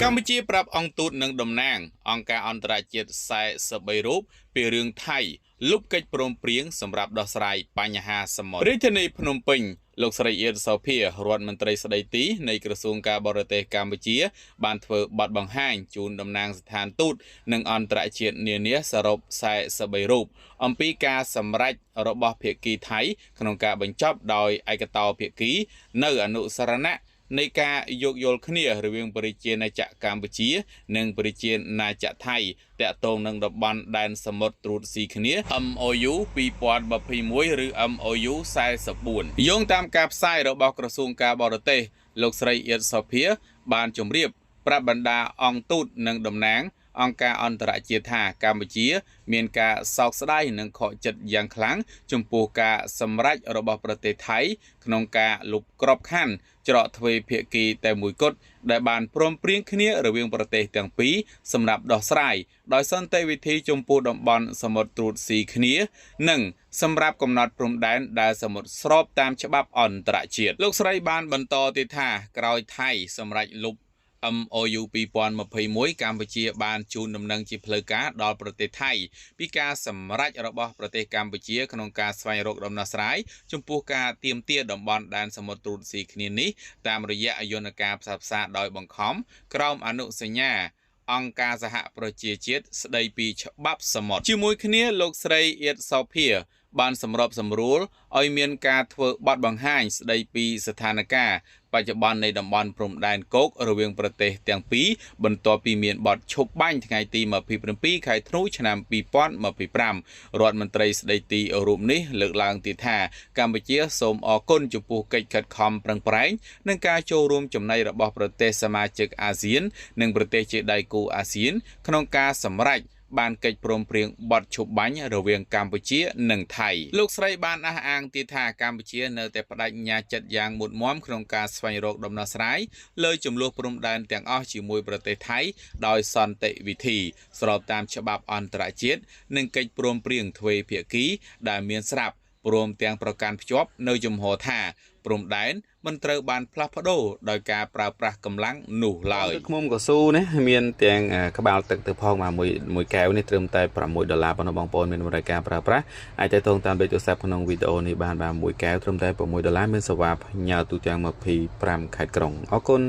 កម្ពុជាប្រាប់អង្គទូតនិងតំណាងអង្គការអន្តរជាតិ43រូបពីរឿងថៃលុបកិច្ចព្រមព្រៀងសម្រាប់ដោះស្រាយបញ្ហាសមុទ្ររាជធានីភ្នំពេញលោកស្រីអៀតសូភារដ្ឋមន្ត្រីស្ដីទីនៃក្រសួងការបរទេសកម្ពុជាបានធ្វើបទបង្ហាញជូនតំណាងស្ថានទូតនិងអន្តរជាតិនានាសរុប43រូបអំពីការសម្រេចរបស់ភាគីថៃក្នុងការបញ្ចប់ដោយឯកតោភាគីនៅអនុសរណៈនៃការយោគយល់គ្នារវាងប្រជាណាចក្រកម្ពុជានិងប្រជាណាចក្រថៃតាក់ទងនឹងតំបន់ដែនសមុទ្រត្រួតស៊ីគ្នា MOU 2021 ឬ MOU 44យោងតាមការផ្សាយរបស់ក្រសួងការបរទេសលោកស្រីអៀតសូភាបានជម្រាបប្រាប់បណ្ដាអង្គទូតនិងតំណាងអង្គការអន្តរជាតិថាកម្ពុជាមានការសោកស្ដាយនិងខកចិត្តយ៉ាងខ្លាំងចំពោះការសម្រេចរបស់ប្រទេសថៃក្នុងការលុបក្របខ័ណ្ឌច្រកទ្វេភាគីតែមួយគត់ដែលបានព្រមព្រៀងគ្នារវាងប្រទេសទាំងពីរសម្រាប់ដោះស្រាយដោយសន្តិវិធីចំពោះតំបន់សមុទ្រត្រួតស៊ីគ្នានិងសម្រាប់កំណត់ព្រំដែនដែលសមុទ្រស្របតាមច្បាប់អន្តរជាតិលោកស្រីបានបន្តទៀតថាក្រោយថៃសម្រេចលុបMOU 2021កម្ពុជាបានជូនដំណឹងជាផ្លូវការដល់ប្រទេសថៃពីការសម្រេចរបស់ប្រទេសកម្ពុជាក្នុងការស្វែងរកដំណោះស្រាយចំពោះការទាមទារតំបន់ដែនសមុទ្រត្រួតស៊ីគ្នានេះតាមរយៈយន្តការផ្សះផ្សាដោយបង្ខំក្រោមអនុសញ្ញាអង្គការសហប្រជាជាតិស្ដីពីច្បាប់សមុទ្រជាមួយគ្នាលោកស្រីអៀតសូភាបានសម្របសម្រួលឲ្យមានការធ្វើបទបង្ហាញស្ដីពីស្ថានភាពបច្ចុប្បន្ននៃតំបន់ព្រំដែនគោករវាងប្រទេសទាំងពីរបន្ទាប់ពីមានបទឈប់បាញ់ថ្ងៃទី27ខែធ្នូឆ្នាំ2025រដ្ឋមន្ត្រីស្ដីទីរូបនេះលើកឡើងទៀតថាកម្ពុជាសូមអរគុណចំពោះកិច្ចខិតខំប្រឹងប្រែងនិងការចូលរួមចំណែករបស់ប្រទេសសមាជិកអាស៊ាននិងប្រទេសជាដៃគូអាស៊ានក្នុងការសម្រេចបានកិច្ចព្រមព្រៀងបទឈប់បាញ់រវាងកម្ពុជានិងថៃលោកស្រីបានអះអាងទៀតថាកម្ពុជានៅតែបដិញ្ញាចិត្តយ៉ាងមុតមមក្នុងការស្វែងរកដំណោះស្រាយលើជម្លោះព្រំដែនទាំងអស់ជាមួយប្រទេសថៃដោយសន្តិវិធីស្របតាមច្បាប់អន្តរជាតិនិងកិច្ចព្រមព្រៀងទ្វេភាគីដែលមានស្រាប់ព្រមទាំងប្រកាន់ភ្ជាប់នៅជំហរថាព្រំដែនមិនត្រូវបានផ្លាស់ប្ដូរដោយការប្រើប្រាស់កម្លាំងនោះឡើយឃ្មុំកស៊ូនេះមានទាំងក្បាលទឹកទៅផងមួយកែវនេះត្រឹមតែ$6ប៉ុណ្ណោះបងប្អូនមានរយការប្រើប្រាស់អាចទៅតាមលេខទូរស័ព្ទក្នុងវីដេអូនេះបានមួយកែវត្រឹមតែ$6មានសេវាផ្ញើទូទាំង25ខេត្តក្រុងអរគុណ